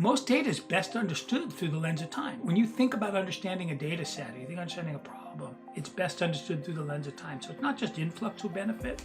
Most data is best understood through the lens of time. When you think about understanding a data set, or you think understanding a problem, it's best understood through the lens of time. So it's not just influx who benefit,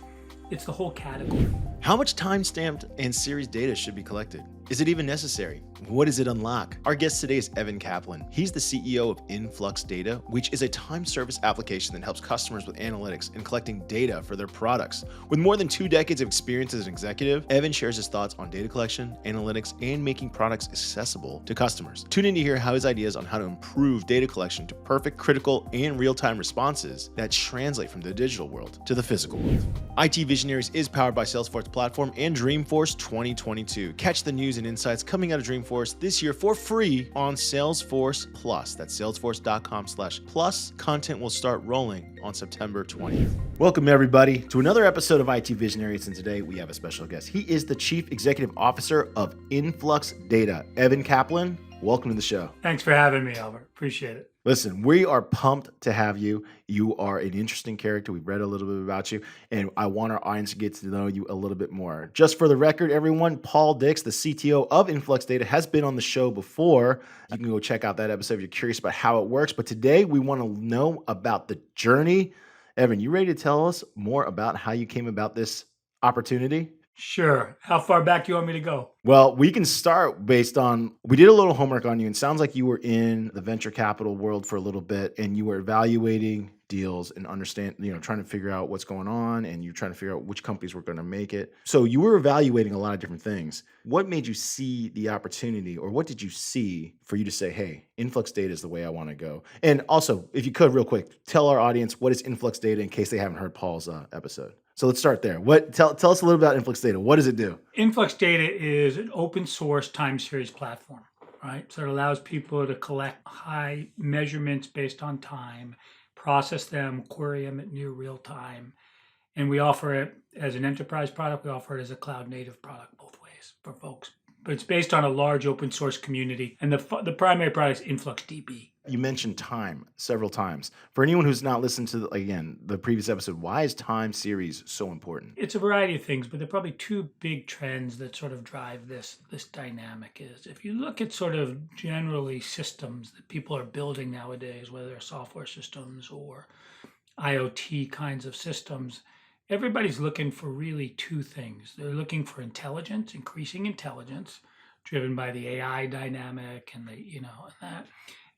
it's the whole category. How much time-stamped and series data should be collected? Is it even necessary? What does it unlock? Our guest today is Evan Kaplan. He's the CEO of InfluxData, which is a time service application that helps customers with analytics and collecting data for their products. With more than 2 decades of experience as an executive, Evan shares his thoughts on data collection, analytics, and making products accessible to customers. Tune in to hear how his ideas on how to improve data collection to perfect, critical, and real-time responses that translate from the digital world to the physical world. IT Visionaries is powered by Salesforce Platform and Dreamforce 2022. Catch the news and insights coming out of Dreamforce this year for free on Salesforce Plus. That's salesforce.com/plus. Content will start rolling on September 20th. Welcome everybody to another episode of IT Visionaries, and today we have a special guest. He is the Chief Executive Officer of InfluxData, Evan Kaplan. Welcome to the show. Thanks for having me, Albert. Appreciate it. Listen, we are pumped to have you. You are an interesting character. We've read a little bit about you, and I want our audience to get to know you a little bit more. Just for the record, everyone, Paul Dix, the CTO of InfluxData, has been on the show before. You can go check out that episode if you're curious about how it works. But today, we want to know about the journey. Evan, you ready to tell us more about how you came about this opportunity? Sure. How far back do you want me to go? Well, we can start based on, we did a little homework on you, and it sounds like you were in the venture capital world for a little bit, and you were evaluating deals and trying to figure out what's going on, and you're trying to figure out which companies were going to make it. So you were evaluating a lot of different things. What made you see the opportunity, or what did you see for you to say, hey, InfluxData is the way I want to go? And also, if you could real quick, tell our audience what is InfluxData in case they haven't heard Paul's episode. So let's start there. Tell us a little about InfluxData. What does it do? InfluxData is an open source time series platform, right? So it allows people to collect high measurements based on time, process them, query them at near real time. And we offer it as an enterprise product. We offer it as a cloud native product both ways for folks. But it's based on a large open source community. And the primary product is InfluxDB. You mentioned time several times. For anyone who's not listened to, the previous episode, why is time series so important? It's a variety of things, but there are probably two big trends that sort of drive this dynamic. Is if you look at sort of generally systems that people are building nowadays, whether they're software systems or IoT kinds of systems, everybody's looking for really two things. They're looking for intelligence, increasing intelligence, driven by the AI dynamic and that.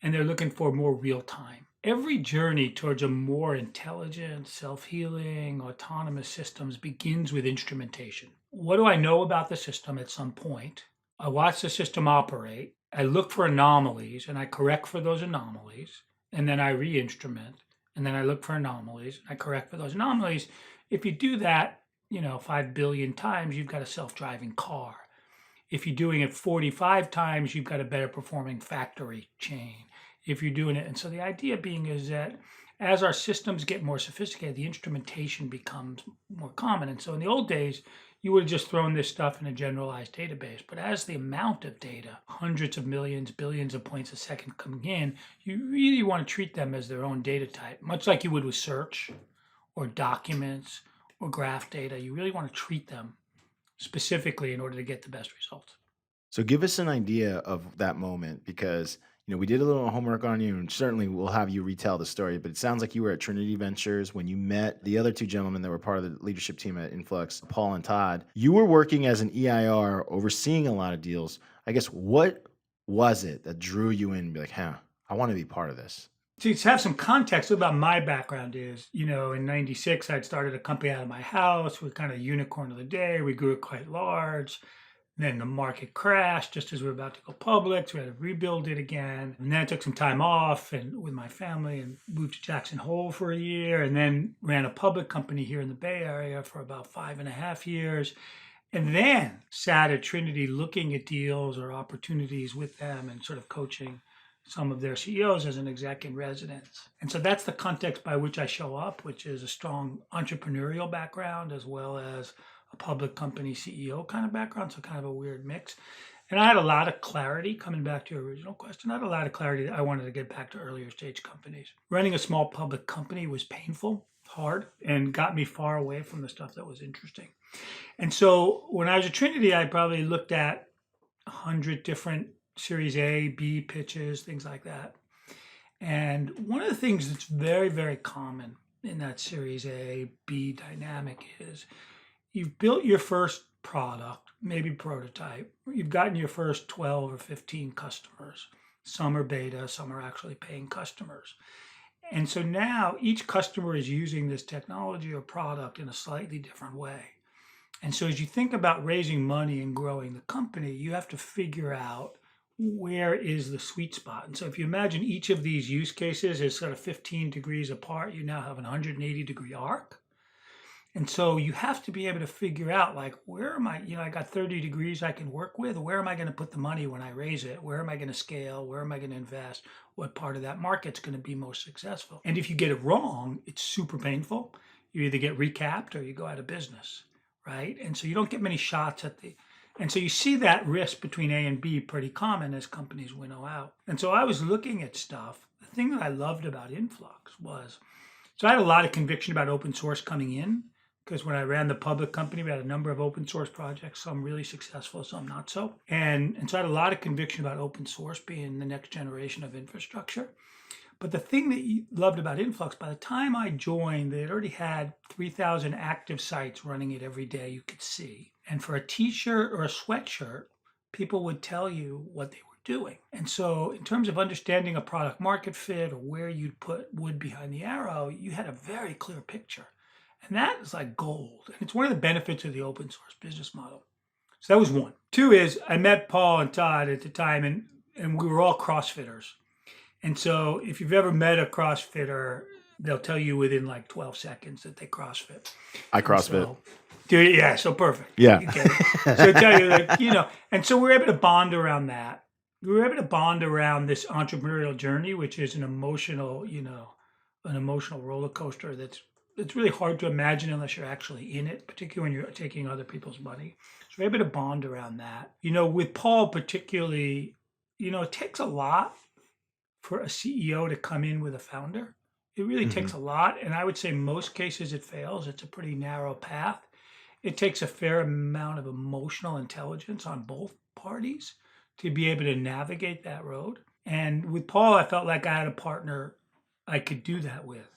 And they're looking for more real time. Every journey towards a more intelligent, self-healing, autonomous systems begins with instrumentation. What do I know about the system at some point? I watch the system operate. I look for anomalies and I correct for those anomalies. And then I re-instrument. And then I look for anomalies. I correct for those anomalies. If you do that, 5 billion times, you've got a self-driving car. If you're doing it 45 times, you've got a better performing factory chain. If you're doing it. And so the idea being is that as our systems get more sophisticated, the instrumentation becomes more common. And so in the old days, you would have just thrown this stuff in a generalized database. But as the amount of data, hundreds of millions, billions of points a second coming in, you really want to treat them as their own data type, much like you would with search or documents or graph data. You really want to treat them specifically in order to get the best results. So give us an idea of that moment, because we did a little homework on you, and certainly we'll have you retell the story, but it sounds like you were at Trinity Ventures when you met the other two gentlemen that were part of the leadership team at Influx, Paul and Todd. You were working as an EIR, overseeing a lot of deals. I guess, what was it that drew you in and be like, I want to be part of this? To have some context about my background is, in 96, I'd started a company out of my house. We're kind of unicorn of the day. We grew it quite large. Then the market crashed just as we were about to go public. So we had to rebuild it again. And then I took some time off and with my family and moved to Jackson Hole for a year, and then ran a public company here in the Bay Area for about 5.5 years. And then sat at Trinity looking at deals or opportunities with them and sort of coaching some of their CEOs as an exec in residence. And so that's the context by which I show up, which is a strong entrepreneurial background as well as a public company CEO kind of background, so kind of a weird mix. And I had a lot of clarity, coming back to your original question, I had a lot of clarity that I wanted to get back to earlier stage companies. Running a small public company was painful, hard, and got me far away from the stuff that was interesting. And so when I was at Trinity, I probably looked at 100 different Series A, B pitches, things like that. And one of the things that's very, very common in that Series A, B dynamic is you've built your first product, maybe prototype. You've gotten your first 12 or 15 customers. Some are beta, some are actually paying customers. And so now each customer is using this technology or product in a slightly different way. And so as you think about raising money and growing the company, you have to figure out where is the sweet spot. And so if you imagine each of these use cases is sort of 15 degrees apart, you now have an 180-degree arc. And so you have to be able to figure out, like, where am I, I got 30 degrees I can work with. Where am I going to put the money when I raise it? Where am I going to scale? Where am I going to invest? What part of that market's going to be most successful? And if you get it wrong, it's super painful. You either get recapped or you go out of business, right? And so you don't get many shots and so you see that risk between A and B pretty common as companies winnow out. And so I was looking at stuff. The thing that I loved about Influx was, so I had a lot of conviction about open source coming in, because when I ran the public company, we had a number of open source projects, some really successful, some not so. And so I had a lot of conviction about open source being the next generation of infrastructure. But the thing that you loved about Influx, by the time I joined, they had already had 3,000 active sites running it every day you could see. And for a t-shirt or a sweatshirt, people would tell you what they were doing. And so in terms of understanding a product market fit or where you'd put wood behind the arrow, you had a very clear picture. And that is like gold. And it's one of the benefits of the open source business model. So that was one. Two is I met Paul and Todd at the time, and we were all CrossFitters. And so if you've ever met a CrossFitter, they'll tell you within like 12 seconds that they CrossFit. I CrossFit. So, dude, yeah, so perfect. Yeah. Okay. So tell you, like, and so we're able to bond around that. We were able to bond around this entrepreneurial journey, which is an emotional roller coaster it's really hard to imagine unless you're actually in it, particularly when you're taking other people's money. So we're able to bond around that. With Paul particularly, it takes a lot for a CEO to come in with a founder. It really takes a lot. And I would say most cases it fails. It's a pretty narrow path. It takes a fair amount of emotional intelligence on both parties to be able to navigate that road. And with Paul, I felt like I had a partner I could do that with.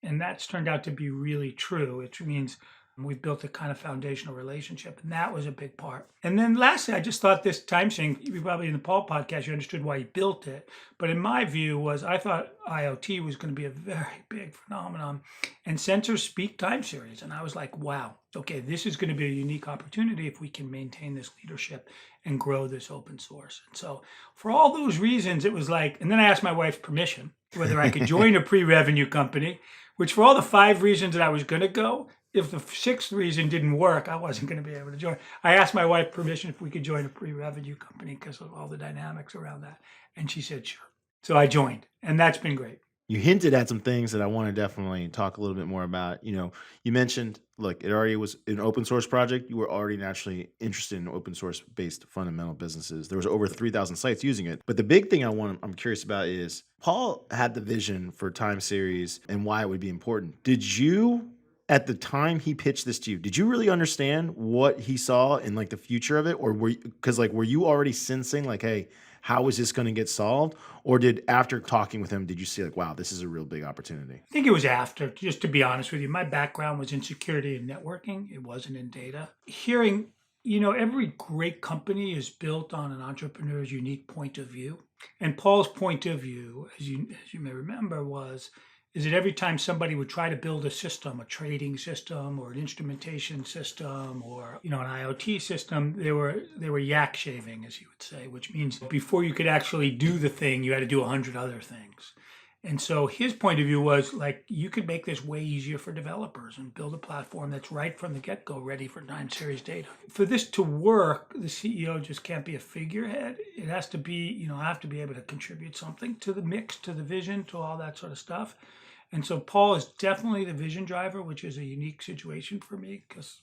And that's turned out to be really true, which means we've built a kind of foundational relationship. And that was a big part. And then lastly, I just thought this time sync, you probably in the Paul podcast, you understood why he built it. But in my view I thought IoT was going to be a very big phenomenon. And sensors speak time series. And I was like, wow, okay, this is going to be a unique opportunity if we can maintain this leadership and grow this open source. And so for all those reasons, it was like, and then I asked my wife's permission whether I could join a pre-revenue company, which for all the 5 reasons that I was going to go, if the 6th reason didn't work, I wasn't going to be able to join. I asked my wife permission if we could join a pre-revenue company because of all the dynamics around that. And she said, sure. So I joined, and that's been great. You hinted at some things that I want to definitely talk a little bit more about. You mentioned, look, it already was an open source project. You were already naturally interested in open source based fundamental businesses. There was over 3,000 sites using it. But the big thing I'm curious about is Paul had the vision for time series and why it would be important. Did you, at the time he pitched this to you, did you really understand what he saw in like the future of it? Or were you already sensing like, hey, how is this going to get solved? Or after talking with him, did you see like, wow, this is a real big opportunity? I think it was after, just to be honest with you. My background was in security and networking. It wasn't in data. Hearing, every great company is built on an entrepreneur's unique point of view. And Paul's point of view, as you may remember, is that every time somebody would try to build a system, a trading system or an instrumentation system or an IoT system, they were yak shaving, as you would say, which means before you could actually do the thing, you had to do 100 other things. And so his point of view was like, you could make this way easier for developers and build a platform that's right from the get-go ready for time series data. For this to work, the CEO just can't be a figurehead. It has to be, I have to be able to contribute something to the mix, to the vision, to all that sort of stuff. And so Paul is definitely the vision driver, which is a unique situation for me because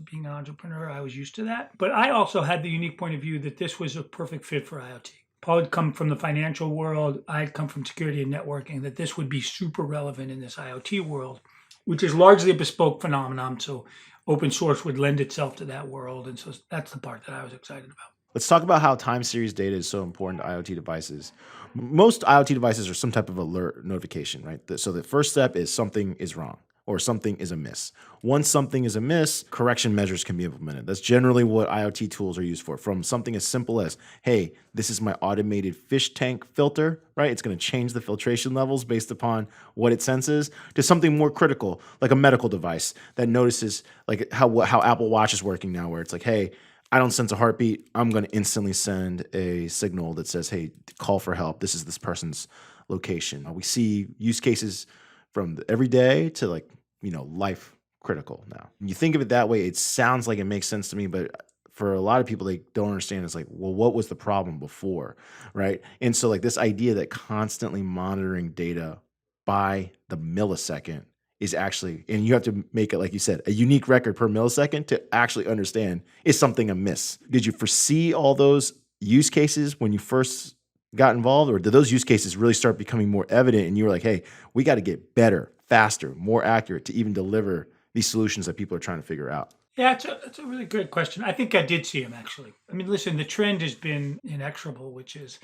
being an entrepreneur, I was used to that. But I also had the unique point of view that this was a perfect fit for IoT. Paul had come from the financial world. I had come from security and networking, that this would be super relevant in this IoT world, which is largely a bespoke phenomenon. So open source would lend itself to that world. And so that's the part that I was excited about. Let's talk about how time series data is so important to IoT devices. Most IoT devices are some type of alert notification, right? So the first step is something is wrong or something is amiss. Once something is amiss, correction measures can be implemented. That's generally what IoT tools are used for. From something as simple as, hey, this is my automated fish tank filter, right? It's going to change the filtration levels based upon what it senses, to something more critical, like a medical device that notices like how Apple Watch is working now, where it's like, hey, I don't sense a heartbeat. I'm going to instantly send a signal that says, hey, call for help. This is this person's location. We see use cases from the everyday to like, life critical now. When you think of it that way, it sounds like it makes sense to me, but for a lot of people, they don't understand. It's like, well, what was the problem before? Right. And so, like, this idea that constantly monitoring data by the millisecond is actually, and you have to make it, like you said, a unique record per millisecond to actually understand, is something amiss. Did you foresee all those use cases when you first got involved, or did those use cases really start becoming more evident and you were like, hey, we got to get better, faster, more accurate to even deliver these solutions that people are trying to figure out? Yeah, it's a really good question. I think I did see him actually. I mean, listen, the trend has been inexorable, which is,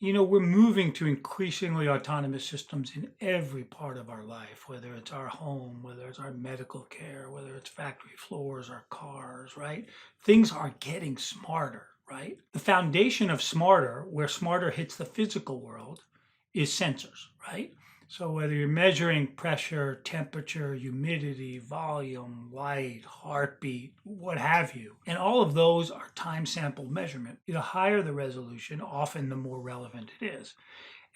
we're moving to increasingly autonomous systems in every part of our life, whether it's our home, whether it's our medical care, whether it's factory floors, our cars, right? Things are getting smarter, right? The foundation of smarter, where smarter hits the physical world, is sensors, right? So whether you're measuring pressure, temperature, humidity, volume, light, heartbeat, what have you, and all of those are time sample measurement. The higher the resolution, often the more relevant it is.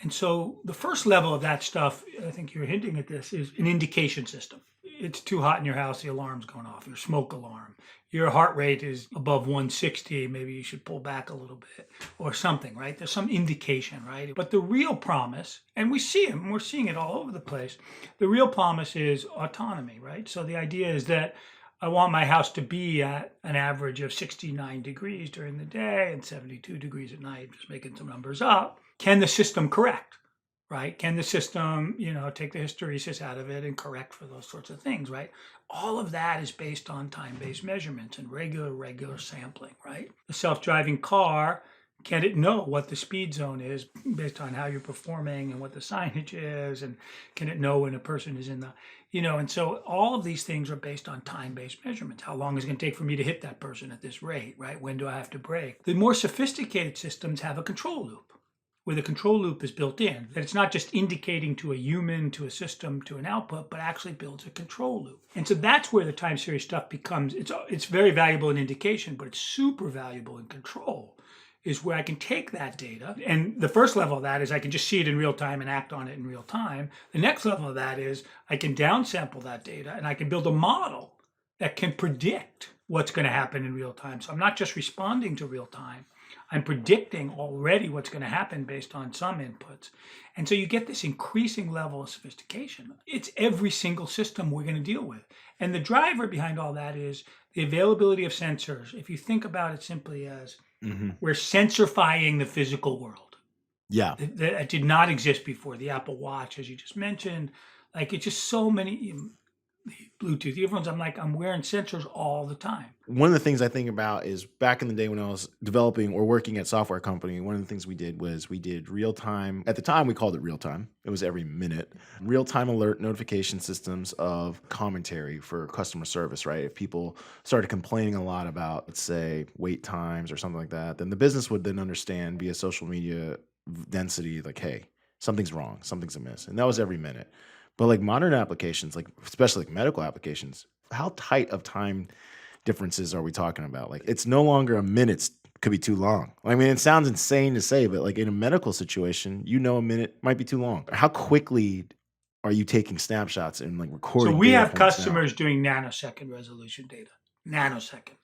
And so the first level of that stuff, I think you're hinting at this, is an indication system. It's too hot in your house, the alarm's going off, your smoke alarm. Your heart rate is above 160, maybe you should pull back a little bit or something, right? There's some indication, right? But the real promise, and we see it, and we're seeing it all over the place, the real promise is autonomy, right? So the idea is that I want my house to be at an average of 69 degrees during the day and 72 degrees at night, just making some numbers up. Can the system correct, right? Can the system, take the hysteresis out of it and correct for those sorts of things, right? All of that is based on time-based measurements and regular sampling, right? The self-driving car, can it know what the speed zone is based on how you're performing and what the signage is? And can it know when a person is in the, and so all of these things are based on time-based measurements. How long is it going to take for me to hit that person at this rate, right? When do I have to brake? The more sophisticated systems have a control loop where the control loop is built in, that it's not just indicating to a human, to a system, to an output, but actually builds a control loop. And so that's where the time series stuff becomes, it's very valuable in indication, but it's super valuable in control, is where I can take that data. And the first level of that is I can just see it in real time and act on it in real time. The next level of that is I can downsample that data and I can build a model that can predict what's going to happen in real time. So I'm not just responding to real time, I'm predicting already what's going to happen based on some inputs. And so you get this increasing level of sophistication. It's every single system we're going to deal with. And the driver behind all that is the availability of sensors. If you think about it simply as we're sensorifying the physical world. Yeah. That did not exist before. The Apple Watch, as you just mentioned, like it's just so many Bluetooth earphones. I'm wearing sensors all the time. One of the things I think about is back in the day when I was developing or working at software company, one of the things we did was we did real time. At the time, we called it real time. It was every minute. Real time alert notification systems of commentary for customer service, right? If people started complaining a lot about, let's say, wait times or something like that, then the business would then understand via social media density, like, hey, something's wrong, something's amiss. And that was every minute. But like modern applications, like especially like medical applications, how tight of time differences are we talking about? Like it's no longer a minute could be too long. I mean, it sounds insane to say, but like in a medical situation, a minute might be too long. How quickly are you taking snapshots and like So recording we data have points now? customers doing nanosecond resolution data, nanosecond,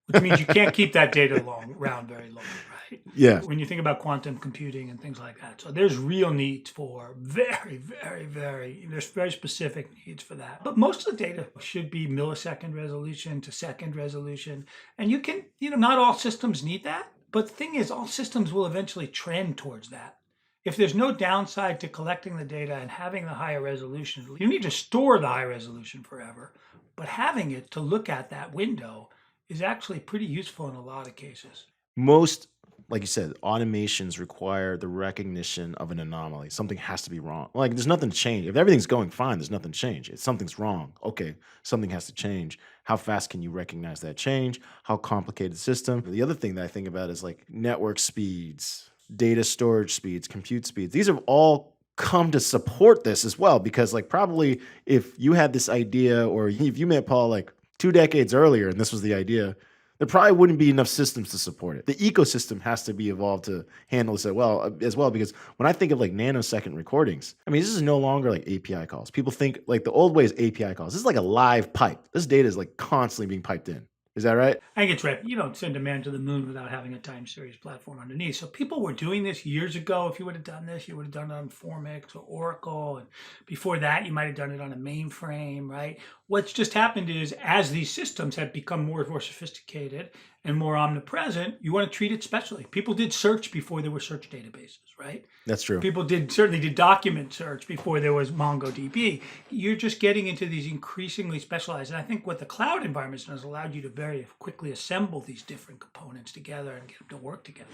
which means you can't keep that data around very long, right? Yeah. When you think about quantum computing and things like that. So there's real needs for there's very specific needs for that. But most of the data should be millisecond resolution to second resolution. And you can, not all systems need that. But the thing is, all systems will eventually trend towards that. If there's no downside to collecting the data and having the higher resolution, you need to store the high resolution forever. But having it to look at that window is actually pretty useful in a lot of cases. Most, like you said, automations require the recognition of an anomaly. Something has to be wrong. Like there's nothing to change. If everything's going fine, there's nothing to change. If something's wrong, okay, something has to change. How fast can you recognize that change? How complicated the system? The other thing that I think about is like network speeds, data storage speeds, compute speeds. These have all come to support this as well because like probably if you had this idea or if you met Paul like 2 decades earlier and this was the idea, there probably wouldn't be enough systems to support it. The ecosystem has to be evolved to handle this as well. Because when I think of like nanosecond recordings, I mean, this is no longer like API calls. People think like the old way is API calls. This is like a live pipe. This data is like constantly being piped in. Is that right? I think it's right. You don't send a man to the moon without having a time series platform underneath. So people were doing this years ago. If you would have done this, you would have done it on Formix or Oracle. And before that, you might have done it on a mainframe, right? What's just happened is as these systems have become more and more sophisticated and more omnipresent, you want to treat it specially. People did search before there were search databases, right? That's true. People certainly did document search before there was MongoDB. You're just getting into these increasingly specialized. And I think what the cloud environment has allowed you to very quickly assemble these different components together and get them to work together.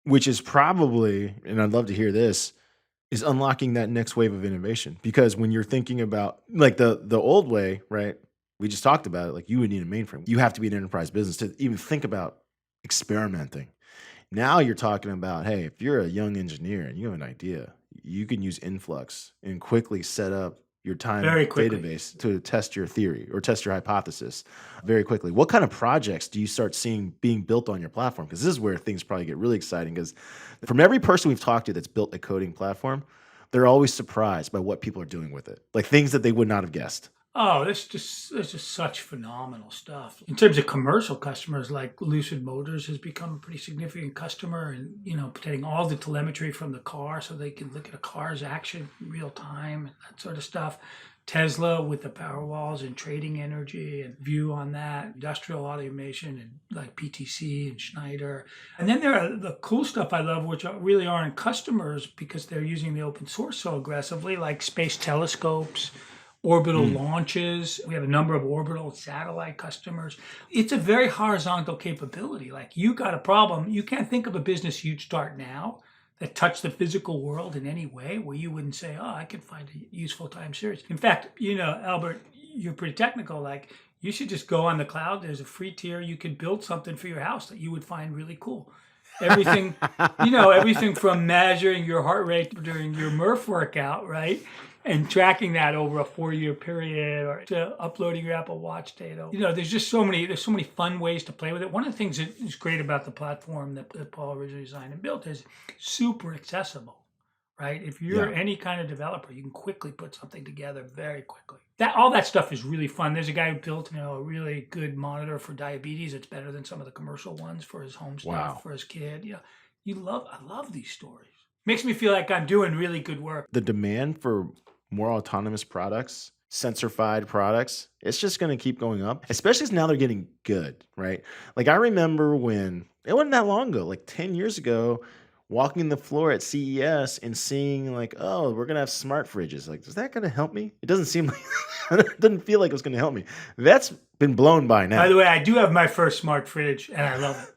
Which is probably, and I'd love to hear this, is unlocking that next wave of innovation. Because when you're thinking about like the old way, right? We just talked about it. Like you would need a mainframe. You have to be an enterprise business to even think about experimenting. Now you're talking about, hey, if you're a young engineer and you have an idea, you can use Influx and quickly set up your time Very quickly. database to test your theory or test your hypothesis very quickly. What kind of projects do you start seeing being built on your platform? Because this is where things probably get really exciting. Because from every person we've talked to that's built a coding platform, they're always surprised by what people are doing with it, like things that they would not have guessed. Oh, this just such phenomenal stuff. In terms of commercial customers, like Lucid Motors has become a pretty significant customer, and getting all the telemetry from the car so they can look at a car's action in real time and that sort of stuff. Tesla with the power walls and trading energy and view on that, industrial automation and like PTC and Schneider. And then there are the cool stuff I love, which really aren't customers because they're using the open source so aggressively, like space telescopes, orbital launches. We have a number of orbital satellite customers. It's a very horizontal capability. Like you got a problem, you can't think of a business you'd start now that touch the physical world in any way where you wouldn't say, oh, I could find a useful time series. In fact, Albert, you're pretty technical. Like you should just go on the cloud. There's a free tier. You could build something for your house that you would find really cool. Everything, everything from measuring your heart rate during your Murph workout, right? And tracking that over a 4-year period, or to uploading your Apple Watch data. There's so many fun ways to play with it. One of the things that is great about the platform that Paul originally designed and built is super accessible, right? If you're any kind of developer, you can quickly put something together very quickly. All that stuff is really fun. There's a guy who built, a really good monitor for diabetes. It's better than some of the commercial ones for his home stuff, for his kid. I love these stories. Makes me feel like I'm doing really good work. The demand for more autonomous products, sensorified products, it's just going to keep going up, especially as now they're getting good, right? Like I remember when, it wasn't that long ago, like 10 years ago, walking the floor at CES and seeing like, oh, we're going to have smart fridges. Like, is that going to help me? It doesn't seem like, it doesn't feel like it's going to help me. That's been blown by now. By the way, I do have my first smart fridge and I love it.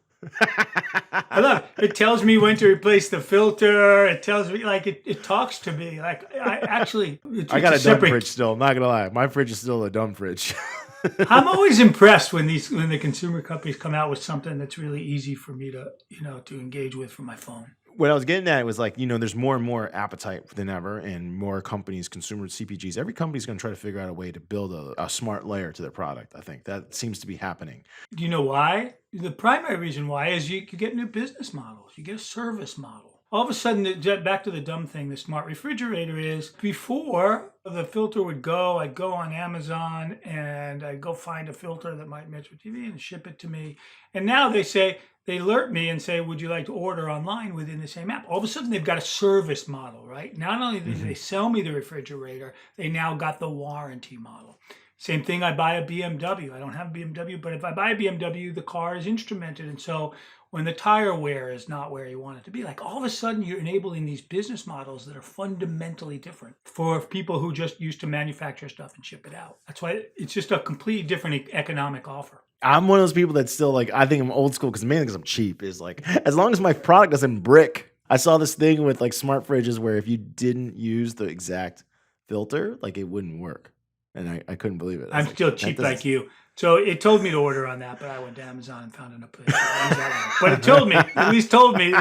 I love it. It tells me when to replace the filter. It tells me, like, it talks to me. Like, I got a dumb fridge still. I'm not gonna lie, my fridge is still a dumb fridge. I'm always impressed when the consumer companies come out with something that's really easy for me to to engage with from my phone. What I was getting at was like, there's more and more appetite than ever, and more companies, consumer CPGs, every company's going to try to figure out a way to build a smart layer to their product. I think that seems to be happening. Do you know why? The primary reason why is you get new business models. You get a service model. All of a sudden, back to the dumb thing, the smart refrigerator is, before the filter would go, I'd go on Amazon and I'd go find a filter that might match with TV and ship it to me. And now they alert me and say, would you like to order online within the same app? All of a sudden, they've got a service model, right? Not only do they sell me the refrigerator, they now got the warranty model. Same thing, I buy a BMW. I don't have a BMW, but if I buy a BMW, the car is instrumented. And so when the tire wear is not where you want it to be, like all of a sudden you're enabling these business models that are fundamentally different for people who just used to manufacture stuff and ship it out. That's why it's just a completely different economic offer. I'm one of those people that's still like, I think I'm old school because mainly because I'm cheap. Is like, as long as my product doesn't brick. I saw this thing with like smart fridges where if you didn't use the exact filter, like it wouldn't work. And I couldn't believe it. I was I'm like, still that cheap like doesn't. you. So it told me to order on that, but I went to Amazon and found another place that runs that one. But it told me, at least told me.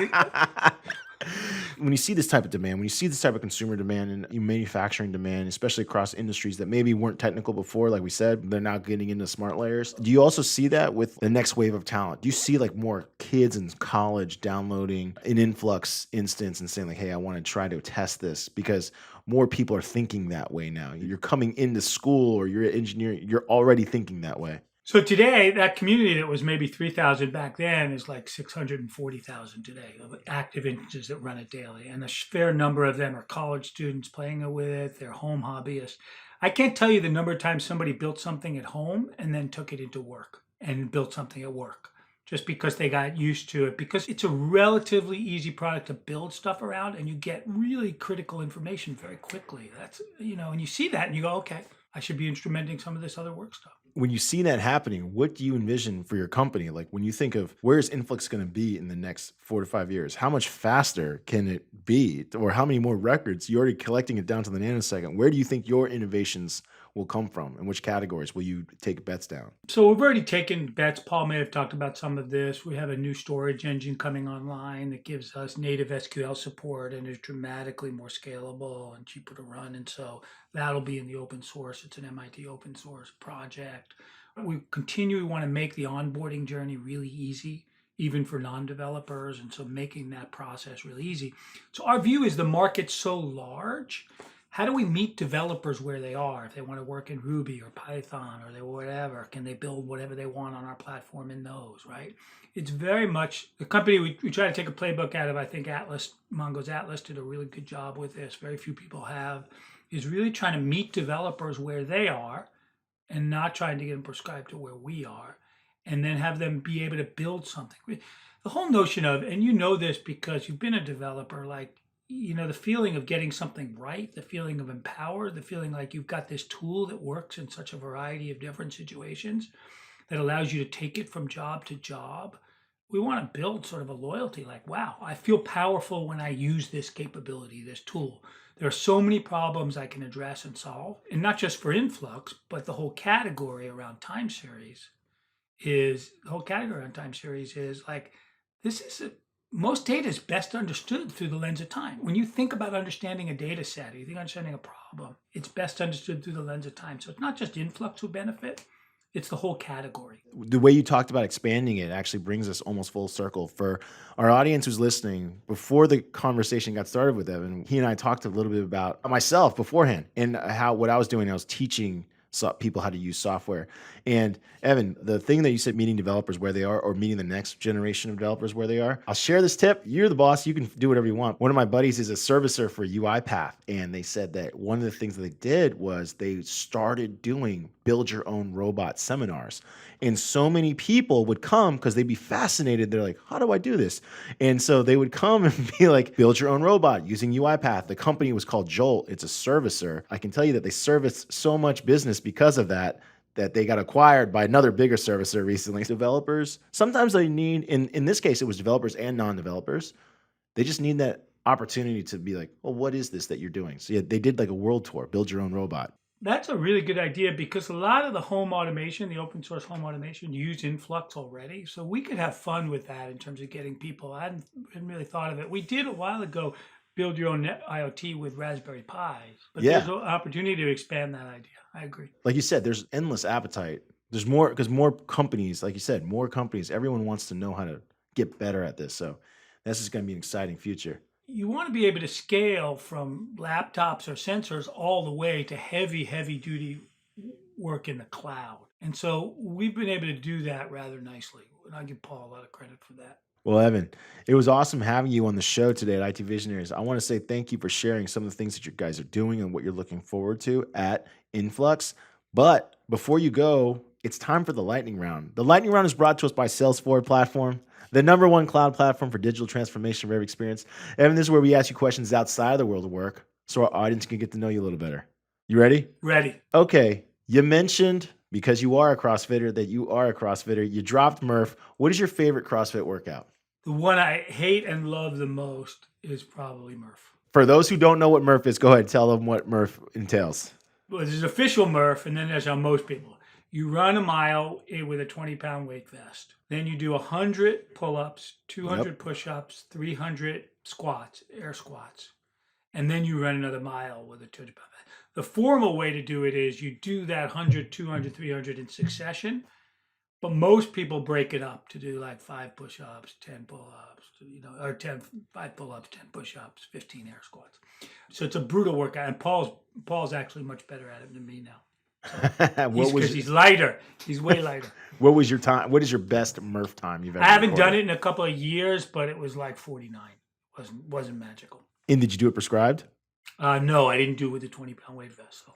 When you see this type of demand, when you see this type of consumer demand and manufacturing demand, especially across industries that maybe weren't technical before, like we said, they're now getting into smart layers. Do you also see that with the next wave of talent? Do you see like more kids in college downloading an Influx instance and saying like, hey, I want to try to test this because more people are thinking that way now. You're coming into school or you're engineering, you're already thinking that way. So today, that community that was maybe 3,000 back then is like 640,000 today of active instances that run it daily. And a fair number of them are college students playing with it, they're home hobbyists. I can't tell you the number of times somebody built something at home and then took it into work and built something at work just because they got used to it, because it's a relatively easy product to build stuff around and you get really critical information very quickly. That's, and you see that and you go, okay, I should be instrumenting some of this other work stuff. When you see that happening, what do you envision for your company? Like when you think of where's Influx going to be in the next 4 to 5 years, how much faster can it be? Or how many more records? You're already collecting it down to the nanosecond. Where do you think your innovations will come from? In which categories will you take bets down? So we've already taken bets. Paul may have talked about some of this. We have a new storage engine coming online that gives us native SQL support and is dramatically more scalable and cheaper to run. And so that'll be in the open source. It's an MIT open source project. We want to make the onboarding journey really easy, even for non-developers. And so making that process really easy. So our view is the market's so large. How do we meet developers where they are? If they want to work in Ruby or Python or they whatever, can they build whatever they want on our platform in those, right? It's very much the company we try to take a playbook out of. I think Atlas, Mongo's Atlas did a really good job with this. Very few people have, is really trying to meet developers where they are and not trying to get them prescribed to where we are, and then have them be able to build something. The whole notion of, and you know this because you've been a developer, like, the feeling of getting something right, the feeling of empowered, the feeling like you've got this tool that works in such a variety of different situations that allows you to take it from job to job. We want to build sort of a loyalty like, wow, I feel powerful when I use this capability, this tool. There are so many problems I can address and solve, and not just for Influx, but the whole category around time series is like, this is most data is best understood through the lens of time. When you think about understanding a data set, or you think understanding a problem, it's best understood through the lens of time. So it's not just Influx who benefit, it's the whole category. The way you talked about expanding it actually brings us almost full circle. For our audience who's listening, before the conversation got started with Evan, he and I talked a little bit about myself beforehand and how what I was doing. I was teaching people how to use software. And Evan, the thing that you said, meeting developers where they are or meeting the next generation of developers where they are, I'll share this tip. You're the boss. You can do whatever you want. One of my buddies is a servicer for UiPath. And they said that one of the things that they did was they started doing build your own robot seminars. And so many people would come because they'd be fascinated. They're like, how do I do this? And so they would come and be like, build your own robot using UiPath. The company was called Jolt. It's a servicer. I can tell you that they service so much business because of that they got acquired by another bigger servicer recently. Developers, sometimes they need, in this case, it was developers and non-developers. They just need that opportunity to be like, well, what is this that you're doing? So yeah, they did like a world tour, build your own robot. That's a really good idea because a lot of the home automation, the open source home automation, use Influx already. So we could have fun with that in terms of getting people. I hadn't really thought of it. We did a while ago build your own IoT with Raspberry Pis, but there's an opportunity to expand that idea. I agree. Like you said, there's endless appetite. There's more because more companies, like you said, more companies, everyone wants to know how to get better at this. So this is going to be an exciting future. You want to be able to scale from laptops or sensors all the way to heavy, heavy duty work in the cloud. And so we've been able to do that rather nicely. And I give Paul a lot of credit for that. Well, Evan, it was awesome having you on the show today at IT Visionaries. I want to say thank you for sharing some of the things that you guys are doing and what you're looking forward to at Influx. But before you go, it's time for the lightning round. The lightning round is brought to us by Salesforce Platform, the #1 cloud platform for digital transformation of every experience. Evan, this is where we ask you questions outside of the world of work so our audience can get to know you a little better. You ready? Ready. Okay. You mentioned Because you are a CrossFitter, you dropped Murph. What is your favorite CrossFit workout? The one I hate and love the most is probably Murph. For those who don't know what Murph is, go ahead and tell them what Murph entails. Well, there's official Murph, and then there's how most people. You run a mile with a 20-pound weight vest. Then you do 100 pull-ups, 200 push-ups, 300 squats, air squats. And then you run another mile with a 200-pound vest. The formal way to do it is you do that 100, 200, 300 in succession. But most people break it up to do like 5 push-ups, 10 pull-ups, or 5 pull-ups, 10 push-ups, 15 air squats. So it's a brutal workout, and Paul's actually much better at it than me now. Because he's lighter. He's way lighter. What was your time? What is your best Murph time you've ever? I haven't done it in a couple of years, but it was like 49. Wasn't magical. And did you do it prescribed? No, I didn't do it with the 20-pound weight vest. So.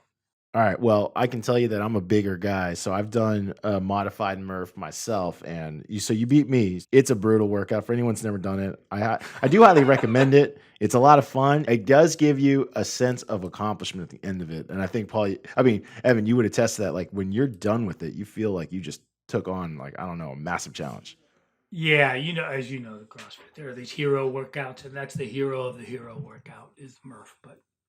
All right. Well, I can tell you that I'm a bigger guy, so I've done a modified Murph myself, and you beat me. It's a brutal workout for anyone who's never done it. I do highly recommend it. It's a lot of fun. It does give you a sense of accomplishment at the end of it, and I think Evan, you would attest to that. Like when you're done with it, you feel like you just took on a massive challenge. Yeah, as you know, the CrossFit, there are these hero workouts, and that's the hero of the hero workout is Murph,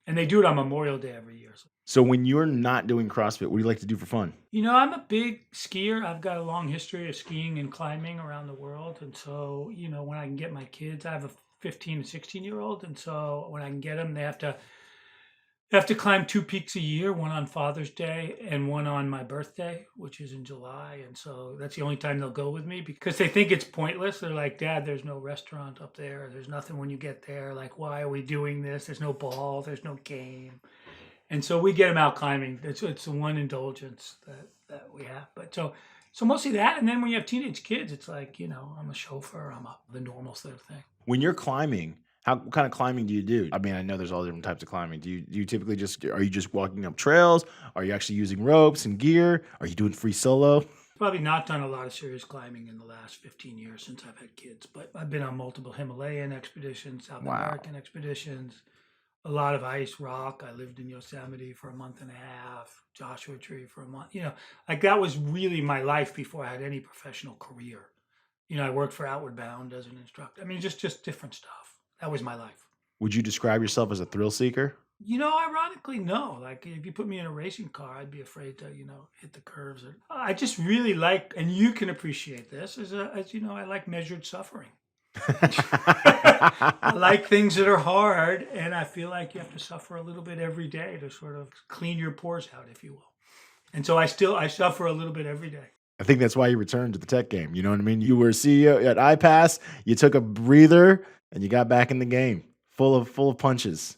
and they do it on Memorial Day every year. So when you're not doing CrossFit, what do you like to do for fun? I'm a big skier. I've got a long history of skiing and climbing around the world. And so, when I can get my kids, I have a 15 and 16-year-old. And so when I can get them, they have to climb 2 peaks a year, one on Father's Day and one on my birthday, which is in July. And so that's the only time they'll go with me because they think it's pointless. They're like, Dad, there's no restaurant up there. There's nothing when you get there. Like, why are we doing this? There's no ball. There's no game. And so we get them out climbing. It's the one indulgence that we have. But so mostly that. And then when you have teenage kids, it's like, I'm a chauffeur. The normal sort of thing. When you're climbing, what kind of climbing do you do? I mean, I know there's all different types of climbing. Do you typically are you just walking up trails? Are you actually using ropes and gear? Are you doing free solo? Probably not done a lot of serious climbing in the last 15 years since I've had kids. But I've been on multiple Himalayan expeditions, South American expeditions. A lot of ice rock. I lived in Yosemite for a month and a half, Joshua Tree for a month. That was really my life before I had any professional career. I worked for Outward Bound as an instructor. I mean, just different stuff. That was my life. Would you describe yourself as a thrill seeker? Ironically, no. Like if you put me in a racing car, I'd be afraid to, hit the curves. I just really like, and you can appreciate this, as I like measured suffering. I like things that are hard, and I feel like you have to suffer a little bit every day to sort of clean your pores out, if you will. And so I suffer a little bit every day. I think that's why you returned to the tech game. You know what I mean? You were CEO at iPass, you took a breather, and you got back in the game, full of punches.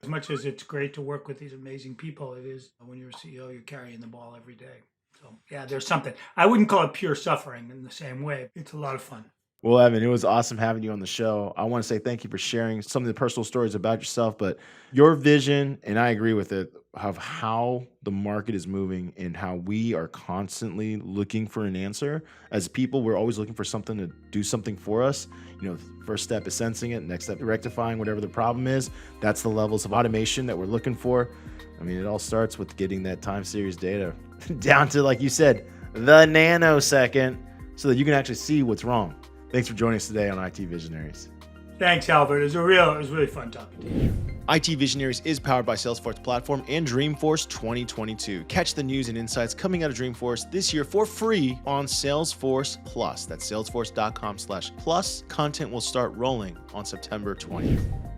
As much as it's great to work with these amazing people, it is when you're a CEO, you're carrying the ball every day. So yeah, there's something. I wouldn't call it pure suffering in the same way. It's a lot of fun. Well, Evan, it was awesome having you on the show. I want to say thank you for sharing some of the personal stories about yourself, but your vision, and I agree with it, of how the market is moving and how we are constantly looking for an answer. As people, we're always looking for something to do something for us. First step is sensing it. Next step, rectifying whatever the problem is. That's the levels of automation that we're looking for. I mean, it all starts with getting that time series data down to, like you said, the nanosecond so that you can actually see what's wrong. Thanks for joining us today on IT Visionaries. Thanks, Albert. It was really fun talking to you. IT Visionaries is powered by Salesforce Platform and Dreamforce 2022. Catch the news and insights coming out of Dreamforce this year for free on Salesforce Plus. That's salesforce.com/plus. Content will start rolling on September 20th.